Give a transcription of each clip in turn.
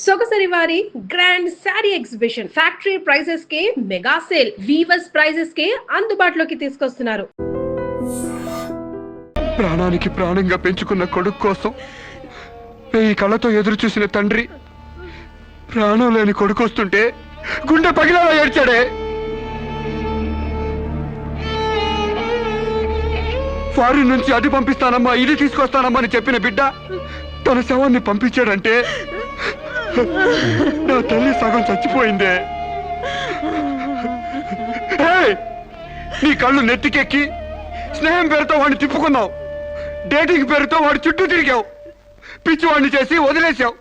సొగసరి వారి grand sari exhibition factory prices కే mega sale weavers prices కే అందుబాటులోకి తీసుకొస్తున్నారు. ప్రాణానికి ప్రాణంగా పెంచుకున్న కొడుకు కోసం ఈ కళ్ళతో ఎదురు చూసిన తండ్రి ప్రాణం లేని కొడుకు వస్తుంటే గుండె పగిలేలా ఏడ్చాడే. ఫారిన్ నుంచి అది పంపిస్తానమ్మా ఇది తీసుకొస్తానమ్మా అని చెప్పిన బిడ్డ తన శవాన్ని పంపించాడంటే నా తల్లి సగం చచ్చిపోయిందే. నీ కళ్ళు నెత్తికెక్కి స్నేహం పేరుతో వాడిని తిప్పుకున్నావు, డేటింగ్ పేరుతో వాడి చుట్టూ తిరిగావు, పిచ్చివాడిని చేసి వదిలేశావు.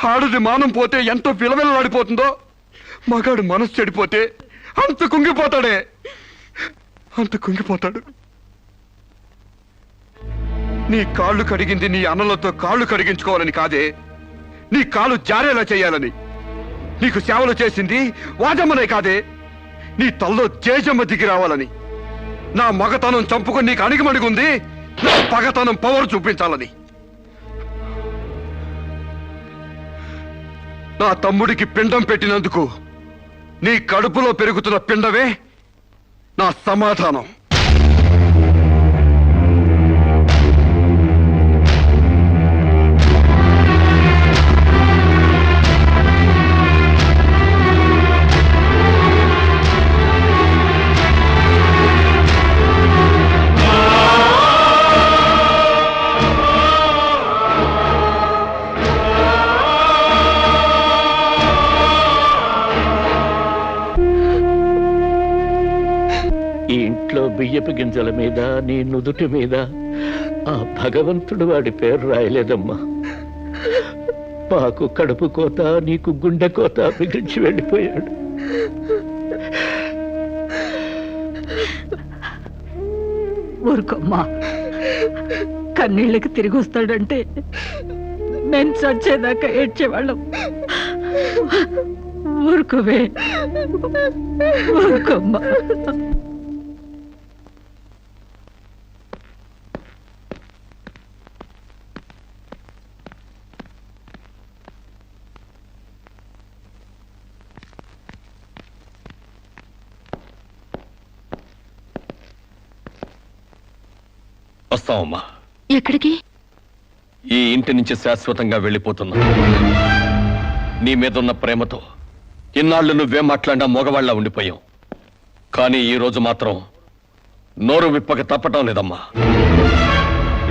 ఆడది మానం పోతే ఎంతో విలవిలలాడిపోతుందో మగాడు మనసు చెడిపోతే అంత కుంగిపోతాడే, అంత కుంగిపోతాడు. నీ కాళ్ళు కడిగింది నీ అన్నలతో కాళ్ళు కడిగించుకోవాలని కాదే, నీ కాలు జారేలా చేయాలని. నీకు సేవలు చేసింది వాజమ్మనే కాదే, నీ తల్లో జేజమ్మ దిగి రావాలని. నా మగతనం చంపుకొని నీకు అణిగిమణిగుంది నా పగతనం పవర్ చూపించాలని. నా తమ్ముడికి పిండం పెట్టినందుకు నీ కడుపులో పెరుగుతున్న పిండమే నా సమాధానం. ఈ ఇంట్లో బియ్యపు గింజల మీద నీ నుదుటి మీద ఆ భగవంతుడు వాడి పేరు రాయలేదమ్మా. మాకు కడుపు కోత నీకు గుండె కోత మిగిల్చి వెళ్ళిపోయాడు. ఊరుకోమ్మా, కన్నీళ్ళకి తిరిగి వస్తాడంటే నేను చచ్చేదాకా ఏడ్చేవాళ్ళం. ఊరుకోవే, ఊరుకోమ్మా. వస్తావమ్మా. ఎక్కడికి? ఈ ఇంటి నుంచి శాశ్వతంగా వెళ్ళిపోతున్నా. నీ మీదున్న ప్రేమతో ఇన్నాళ్ళు నువ్వే మాట్లాడినా మగవాళ్ళ ఉండిపోయావు. కానీ ఈ రోజు మాత్రం నోరు విప్పక తప్పటం లేదమ్మా.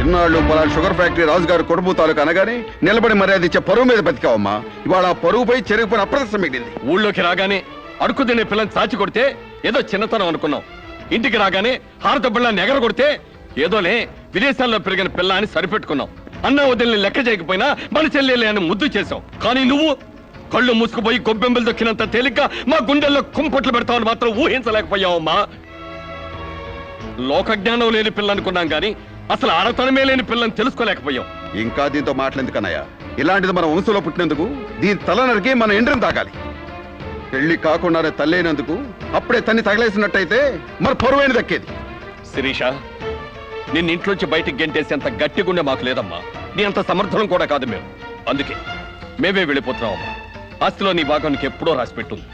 ఇన్నాళ్ళు పలానా షుగర్ ఫ్యాక్టరీ రాజుగారు కొడుపు తాలూకు అనగానే నిలబడి మర్యాద ఇచ్చే పరువు మీద బతికావమ్మా. ఇవాళ ఆ పరువుపై చెరుగుపోయిన అప్రదర్శన మిగిలింది. ఊళ్ళోకి రాగానే అడుగు తినే పిల్లని చాచి కొడితే ఏదో చిన్నతనం అనుకున్నాం. ఇంటికి రాగానే హారతబ్బిళ్ళని ఎగర కొడితే ఏదోలే విదేశాల్లో పెరిగిన పిల్ల అని సరిపెట్టుకున్నావు. అన్న వదిలిని లెక్క చేయకపోయినా మన చెల్లెలే అని ముద్దు చేశావు. కానీ నువ్వు కళ్ళు మూసుకుపోయి గొబ్బెంబులు దొక్కినంత తేలిక మా గుండెల్లో కుంపట్లు పెడతావని మాత్రం ఊహించలేకపోయావమ్మా. లోకజ్ఞానం లేని పిల్ల అనుకున్నాం కానీ అసలు ఆడతనమే లేని పిల్లని తెలుసుకోలేకపోయాం. ఇంకా దీంతో మాట్లాడేందుకన్నయ్య, ఇలాంటిది మన వంశంలో పుట్టినందుకు దీని తల నరికి మన ఎండ్రం తాగాలి. పెళ్లి కాకుండానే తల్లైనందుకు అప్పుడే తన్ని తగలేసినట్టయితే మన పరువైన దక్కేది. శిరీష, నిన్న ఇంట్లోంచి బయటికి గెంటేసేంత గట్టి గుండె మాకు లేదమ్మా. నీ అంత సమర్థనం కూడా కాదు మేము. అందుకే మేమే వెళ్ళిపోతున్నామమ్మా. ఆస్తిలో నీ భాగం నీకు ఎప్పుడో రాసిపెట్టుంది.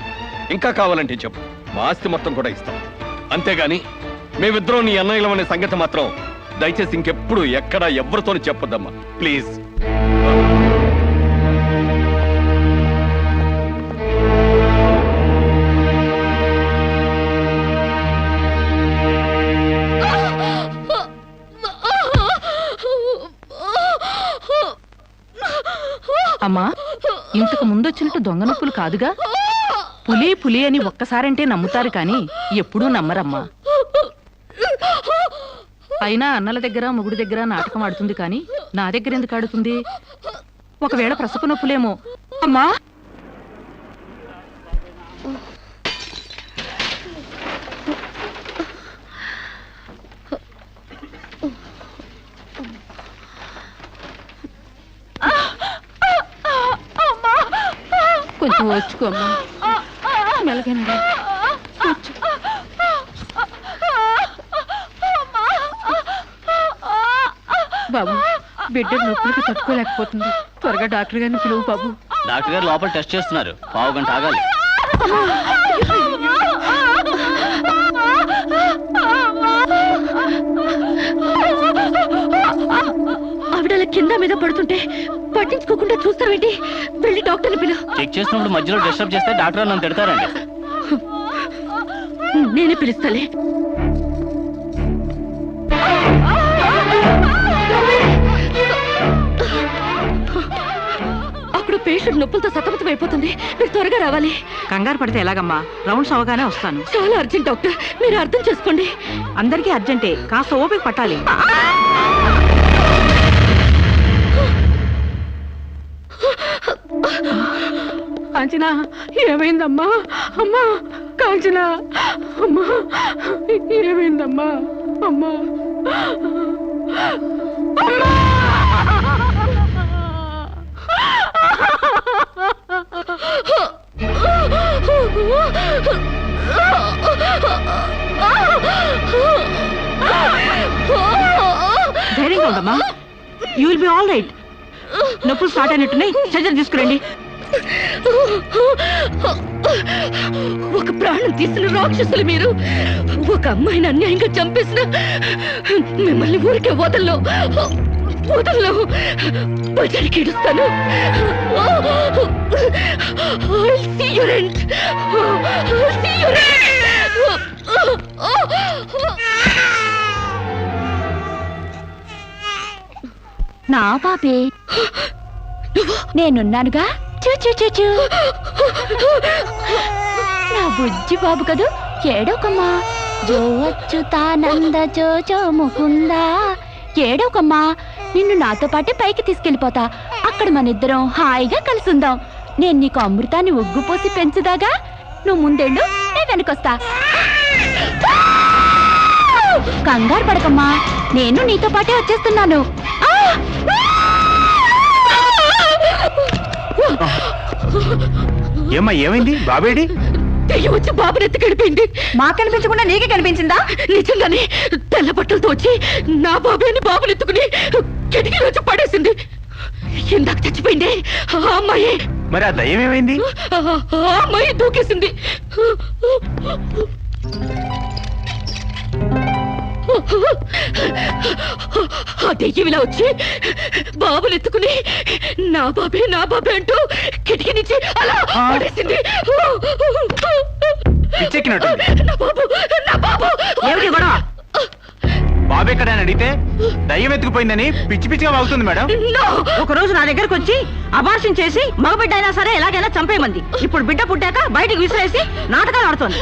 ఇంకా కావాలంటే చెప్పు, మా ఆస్తి మొత్తం కూడా ఇస్తాం. అంతేగాని మేమిద్దరం నీ అన్నయ్యలం అనే సంగతి మాత్రం దయచేసి ఇంకెప్పుడు ఎక్కడా ఎవరితోని చెప్పొద్దమ్మా, ప్లీజ్. అమ్మా, ఇంతకు ముందొచ్చినట్టు దొంగ నొప్పులు కాదుగా? పులి పులి అని ఒక్కసారంటే నమ్ముతారు కానీ ఎప్పుడూ నమ్మరమ్మా. అయినా అన్నల దగ్గర మొగుడి దగ్గర నాటకం ఆడుతుంది కానీ నా దగ్గర ఎందుకు ఆడుతుంది? ఒకవేళ ప్రసవ నొప్పులేమో. అమ్మా, కొంచెం వచ్చుకోమ్మా, మెలగనరా. బాబు, బిడ్డ నొప్పులకి తట్టుకోలేకపోతుంది. త్వరగా డాక్టర్ గారిని పిలువు బాబు. డాక్టర్ గారు లోపల టెస్ట్ చేస్తున్నారు, పావు గంట ఆగాలి. ఆవిడ కింద మీద పడుతుంటే పట్టించుకోకుండా చూస్తావేంటి? వెళ్ళి డాక్టర్ని పిలు. చెక్ చేసినప్పుడు మధ్యలో డిస్టర్బ్ చేస్తే డాక్టర్ నన్ను తిడతారండి. నేనే పిలుస్తాలే. అక్కడ పేషెంట్ నొప్పులతో సతమతం అయిపోతుంది, మీరు త్వరగా రావాలి. కంగారు పడితే ఎలాగమ్మా? రౌండ్స్ అవగానే వస్తాను. చాలా అర్జెంట్ డాక్టర్, మీరు అర్థం చేసుకోండి. అందరికీ అర్జెంటే, కాస్త ఓపిక పట్టాలి. కాంచనా, ఏమైందమ్మా? అమ్మా కాంచనా, అమ్మా ఏమైందమ్మా? అమ్మా అమ్మా! ధైర్యంగా ఉండమ్మా, you will be all right. నొప్పులు స్టార్ట్ అయినట్టున్నాయి, సర్జరీ తీసుకురండి. ఒక ప్రాణం తీసిన రాక్షసులు మీరు. ఒక అమ్మాయిని అన్యాయంగా చంపేసిన మిమ్మల్ని ఊరికే వదల్లో బజారికి ఇడుస్తాను. నా పాపే, నేనున్నానుగా. చూ నా బుజ్జి బాబు కదూ, ఏడోకమ్మా. జో అచ్యుతానంద జో జో ముకుందా. ఏడోకమ్మా, నిన్ను నాతో పాటే పైకి తీసుకెళ్ళిపోతా. అక్కడ మనిద్దరం హాయిగా కలుసుందాం. నేను నీకు అమృతాన్ని ఉగ్గుపోసి పెంచుదాగా. నువ్వు ముందెళ్ళు, నేను వెనకొస్తా. కంగారు పడకమ్మా, నేను నీతో పాటే వచ్చేస్తున్నాను. ఏమ్మా, ఏమైంది? బాబేడి? దెయ్యం వచ్చి బాబుని ఎత్తి గడిపోయింది. మాకు కనిపించకుండా నీకే కనిపించిందా? నిజంగానే తెల్ల బట్టలతో వచ్చి నా బాబేని బాబుని ఎత్తుకుని కిటికీలో వచ్చి పడేసింది. ఇందాక చచ్చిపోయింది ఆ అమ్మాయి. మరి ఆ దయ్యం ఏమైంది? ఆ అమ్మాయి దూకేసింది. ఆ దెయ్యం ఇలా వచ్చి బాబుని ఎత్తుకుని నా బాబే అంటూ కిటికీ నుంచి అలా పడేసింది. పిచ్చెక్కినట్టుంది. నా బాబు ఏమిటి గొడవ? బాబు ఎక్కడని అడిగితే దయ్యం ఎత్తుకుపోయిందని పిచ్చి పిచ్చిగా వాగుతుంది మేడం. ఒక రోజు నా దగ్గరకు వచ్చి అబార్షన్ చేసి మగబిడ్డ అయినా సరే ఎలాగైనా చంపేయమంది. ఇప్పుడు బిడ్డ పుట్టాక బయటికి విసిరేసి నాటకాలు ఆడుతోంది.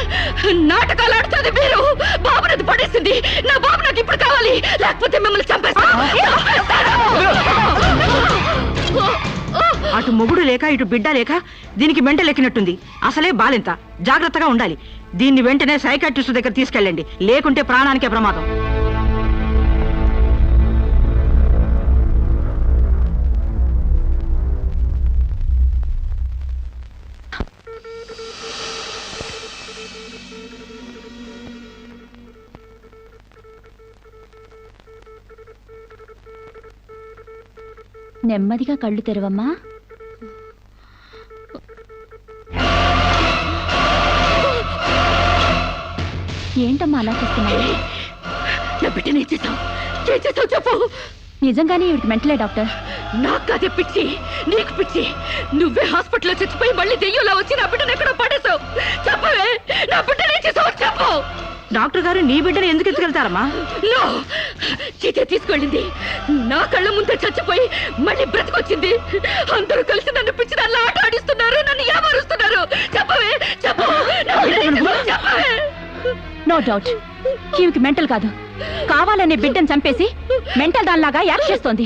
నాటకాలు ఆడుతుంది మీరు. బాబునది పడేసింది. నా బాబు నాకు ఇప్పుడు కావాలి, లేకపోతే మిమ్మల్ని చంపేస్తాను. అటు మొగుడు లేక ఇటు బిడ్డ లేక దీనికి మెంటల్ ఎక్కినట్టుంది. అసలే బాలింత, జాగ్రత్తగా ఉండాలి. దీన్ని వెంటనే సైకాట్రిస్ట్ దగ్గర తీసుకెళ్ళండి, లేకుంటే ప్రాణానికే ప్రమాదం. నెమ్మదిగా కళ్ళు తెరవమ్మా. ఏంటమ్మా అలా చూస్తున్నావు? నా బిడ్డని ఏం చేసావు చెప్పు. నిజంగానే ఇవిడికి మెంటలే డాక్టర్. నాకు అదే పిచ్చి, నీకు పిచ్చి. నువ్వే హాస్పిటల్లో చచ్చిపోయి మళ్ళీ దెయ్యంలా వచ్చి నా బిడ్డను ఎక్కడో పడేసావు. చెప్పవే, నా బిడ్డని ఏం చేసావు చెప్పు. డాక్టర్ గారు నీ బిడ్డను ఎందుకు ఎత్తుకెళ్తారమ్మా? చీతే తీసుకెళ్ళింది. నా కళ్ళ ముందే చచ్చిపోయి మళ్ళీ బ్రతికొచ్చింది. అందరూ కలిసి నన్ను పిచ్చి దానిలో ఆట ఆడిస్తున్నారు, నన్ను ఏమారుస్తున్నారు. చెప్పవే చెప్పు. చెప్పవే. నో డౌట్, ఈవికి మెంటల్ కాదు, కావాలనే బిడ్డను చంపేసి మెంటల్ దానిలాగా యాక్ట్ చేస్తోంది.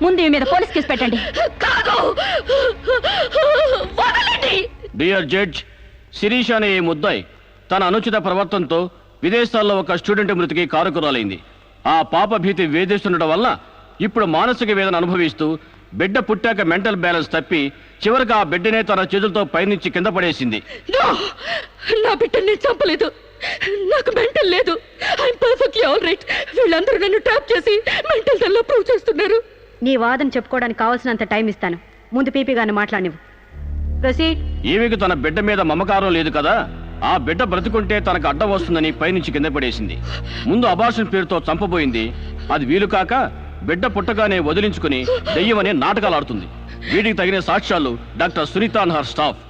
ముందు ఈ మీద పోలీస్ కేసు పెట్టండి. కాదు, డియర్ జడ్జ్, శిరీష్ అనే ఈ ముద్దాయి తన అనుచిత ప్రవర్తనతో విదేశాల్లో ఒక స్టూడెంట్ మృతికి కారకురాలైంది. ఆ పాప భీతి వేధిస్తుండటం వల్ల ఇప్పుడు మానసిక వేదన అనుభవిస్తూ బిడ్డ పుట్టాక మెంటల్ బ్యాలెన్స్ తప్పి చివరికి ఆ బిడ్డనే తన చేతులతో పైనుంచి కింద పడేసింది. నా బిడ్డని చంపలేదు, నాకు మెంటల్ లేదు. I'm perfectly all right. వీళ్ళందరూ నన్ను ట్రాప్ చేసి మెంటల్ దానిలో ప్రూవ్ చేస్తున్నారు. నీ వాదన చెప్పుకోవడానికి కావాల్సినంత టైం ఇస్తాను. ముందు పీపీ గారిని మాట్లాడినవు. ప్రొసీడ్. ఈమెకు తన బిడ్డ మీద మమకారం లేదు కదా, ఆ బిడ్డ బ్రతుకుంటే తనకు అడ్డం వస్తుందని పైనుంచి కింద పడేసింది. ముందు అబార్షన్ పేరుతో చంపబోయింది. అది వీలు కాక బిడ్డ పుట్టగానే వదిలించుకుని దెయ్యమనే నాటకాలు ఆడుతుంది. వీటికి తగిన సాక్ష్యాలు doctor Sunitha and her staff.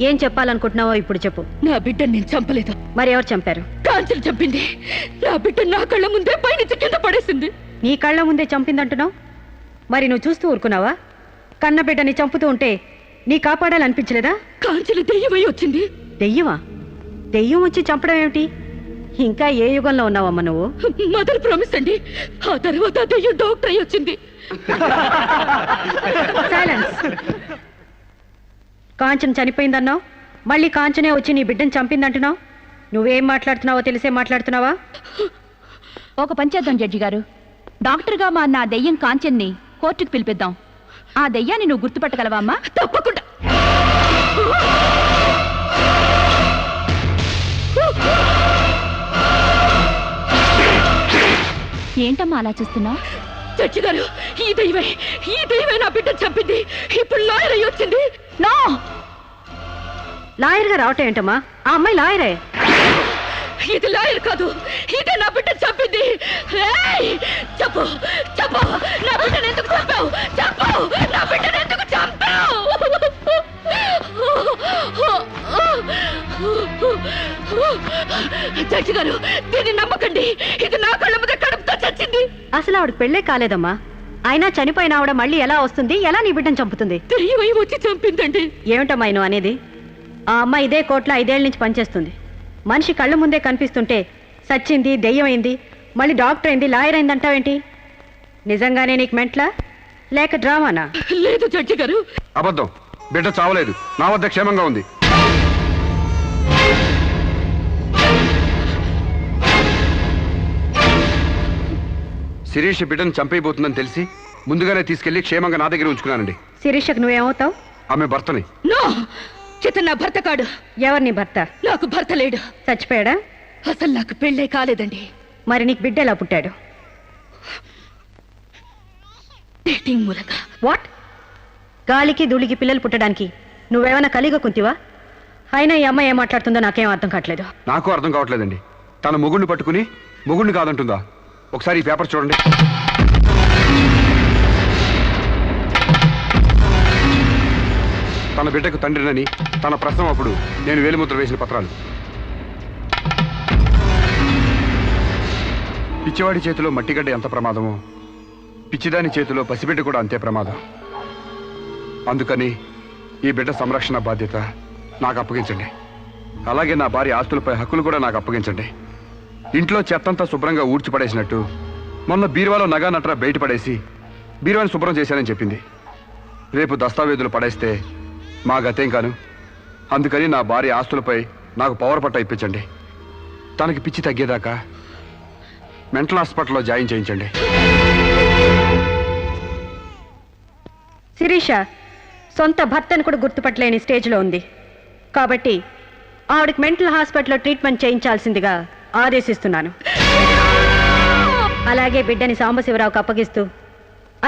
ఏం చెప్పాలనుకుంటున్నావో ఇప్పుడు చెప్పు. నా బిడ్డని నేను చంపలేదు. మరి ఎవరు చంపారు? కాంచెలు చంపింది. నా బిడ్డ నా కళ్ళ ముందే పైనుంచి కింద పడేసింది. నీ కళ్ళ ముందే చంపిందంటున్నావు, మరి నువ్వు చూస్తూ ఊరుకున్నావా? కన్న బిడ్డని చంపుతూ ఉంటే నీ కాపాడాలనిపించలేదా? కాంచెలు దెయ్యమై వచ్చింది. దెయ్యమా? దెయ్యం వచ్చి చంపడం ఏమిటి? ఇంకా ఏ యుగంలో ఉన్నావమ్మా నువ్వు? మదర్ ప్రామిస్ అండి. ఆ తర్వాత దెయ్యం డాక్టర్ అయి వచ్చింది. సైలెన్స్. కాంచన చనిపోయిందన్నావు, మళ్ళీ కాంచనే వచ్చి నీ బిడ్డను చంపిందంటున్నావు. నువ్వేం మాట్లాడుతున్నావో తెలిసే మాట్లాడుతున్నావా? ఒక పని చేద్దాం జడ్జి గారు, డాక్టర్గా మా నా దెయ్యం కాంచెన్ని కోర్టుకు పిలిపిద్దాం. ఆ దెయ్యాన్ని నువ్వు గుర్తుపట్టగలవా అమ్మా? తప్పకుండా. ఏంటమ్మా అలా చూస్తున్నావు? జడ్జి గారు, ఈ దైవే నా బిడ్డను చంపింది. ఇప్పుడు లాయర్ అయి వచ్చింది. నో, లాయర్గా రావటం ఏంటమ్మా? ఆ అమ్మాయి లాయరే. ఇది లాయర్ కాదు, ఇదే నా బిడ్డను చంపింది. చెప్పు చెప్పు, నా బిడ్డను ఎందుకు చంపావు? చెప్పు, నా బిడ్డను ఎందుకు చంపావు? జడ్జి గారు, దీన్ని నమ్మకండి. ఇది నా కళ్ళ మీద కడుపుతో చచ్చింది. అసలు ఆవిడ పెళ్ళే కాలేదమ్మా. అయినా చనిపోయిన ఆవిడ మళ్ళీ ఎలా వస్తుంది? ఎలా నీ బిడ్డను చంపుతుంది? దెయ్యమై వచ్చి చంపిందండి. ఏమిటమ్మా నువ్వు అనేది? ఆ అమ్మాయి ఇదే కోర్టులో 5 ఏళ్ల నుంచి పనిచేస్తుంది. మనిషి కళ్ళ ముందే కనిపిస్తుంటే సచ్చింది, దెయ్యమైంది, మళ్ళీ డాక్టర్ అయింది, లాయర్ అయింది అంటావేంటి? నిజంగానే నీకు మెంట్లా లేక డ్రామానా? లేదు జడ్జి గారు, అబద్ధం. బిడ్డ చావలేదు, నా వద్ద క్షేమంగా ఉంది. శిరీష్ బిడ్డను చంపైపోతుందని తెలిసి ముందుగానే తీసుకెళ్లి క్షేమంగా నా దగ్గర ఉంచుకున్నానండి. శిరీషకు నువ్వేమవుతావు? ఆమె భర్తని. నో, ఇతను నా భర్త కాడు. ఎవరు నీ భర్త? నాకు భర్త లేడు. చచ్చిపోయాడా? అసలు నాకు పెళ్ళే కాలేదండి. మరి నీకు బిడ్డ ఎలా పుట్టాడు? డేటింగ్ మూలంగా. వాట్? గాలికి ధూళికి పిల్లలు పుట్టడానికి నువ్వేమైనా కలిగ కుంతివా? అయినా ఈ అమ్మాయి ఏం మాట్లాడుతుందో నాకేం అర్థం కావట్లేదు. నాకు అర్థం కావట్లేదండి. తన మొగుడిని పట్టుకుని మొగుడిని కాదంటుందా? ఒకసారి ఈ పేపర్ చూడండి. తన బిడ్డకు తండ్రినని తన ప్రశ్న అప్పుడు నేను వేలిముద్ర వేసిన పత్రాలు. పిచ్చివాడి చేతిలో మట్టిగడ్డ ఎంత ప్రమాదమో పిచ్చిదాని చేతిలో పసిబిడ్డ కూడా అంతే ప్రమాదం. అందుకని ఈ బిడ్డ సంరక్షణ బాధ్యత నాకు అప్పగించండి. అలాగే నా భార్య ఆస్తులపై హక్కులు కూడా నాకు అప్పగించండి. ఇంట్లో చెత్తంతా శుభ్రంగా ఊడ్చిపడేసినట్టు మొన్న బీరువాలో నగా నట్రా బయట పడేసి బీరువాని శుభ్రం చేశానని చెప్పింది. రేపు దస్తావేజులు పడేస్తే మా గతేం కాను. అందుకని నా భార్య ఆస్తులపై నాకు పవర్ పట్ట ఇప్పించండి. తనకి పిచ్చి తగ్గేదాకా మెంటల్ హాస్పిటల్లో జాయిన్ చేయించండి. శిరీష సొంత భర్తను కూడా గుర్తుపట్టలేని స్టేజ్లో ఉంది. కాబట్టి ఆవిడకి మెంటల్ హాస్పిటల్లో ట్రీట్మెంట్ చేయించాల్సిందిగా ఆదేశిస్తున్నాను. అలాగే బిడ్డని సాంబశివరావుకు అప్పగిస్తూ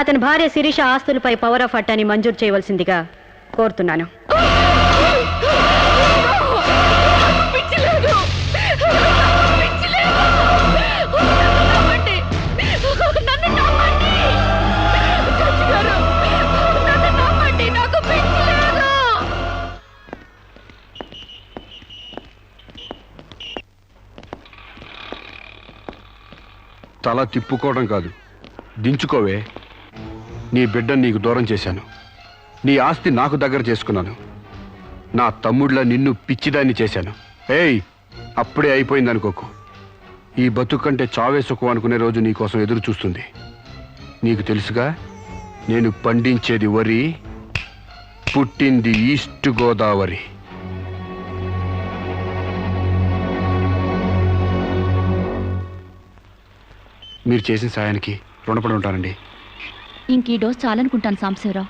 అతని భార్య శిరీష ఆస్తులపై పవర్ ఆఫ్ అట్టాని మంజూరు చేయవలసిందిగా కోరుతున్నాను. తల తిప్పుకోవడం కాదు, దించుకోవే. నీ బిడ్డను నీకు దూరం చేశాను. నీ ఆస్తి నాకు దగ్గర చేసుకున్నాను. నా తమ్ముళ్ళ నిన్ను పిచ్చిదాన్ని చేశాను. ఏయ్, అప్పుడే అయిపోయిందనుకోకు. ఈ బతుకు కంటే చావే సుఖం అనుకునే రోజు నీకోసం ఎదురు చూస్తుంది. నీకు తెలుసుగా, నేను పండించేది వరి, పుట్టింది ఈస్ట్ గోదావరి. మీరు చేసిన సాయానికి రుణపడి ఉంటానండి. ఇంక ఈ డోస్ చాలనుకుంటాను సాంబశివరావు.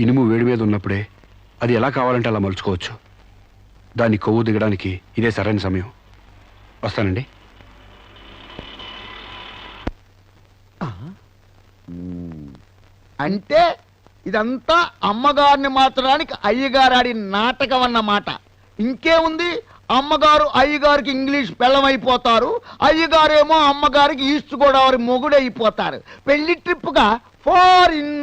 ఇనుము వేడి మీద ఉన్నప్పుడే అది ఎలా కావాలంటే అలా మలుచుకోవచ్చు. దాన్ని కొవ్వు దిగడానికి ఇదే సరైన సమయం. వస్తానండి. అంటే ఇదంతా అమ్మగారిని మార్చడానికి అయ్యగారు ఆడిన నాటకం అన్నమాట. ఇంకేముంది, అమ్మగారు అయ్యగారికి ఇంగ్లీష్ పెళ్ళమైపోతారు, అయ్యగారేమో అమ్మగారికి ఈస్ట్ గోదావరి మొగుడైపోతారు. పెళ్లి ట్రిప్గా ఫారిన్.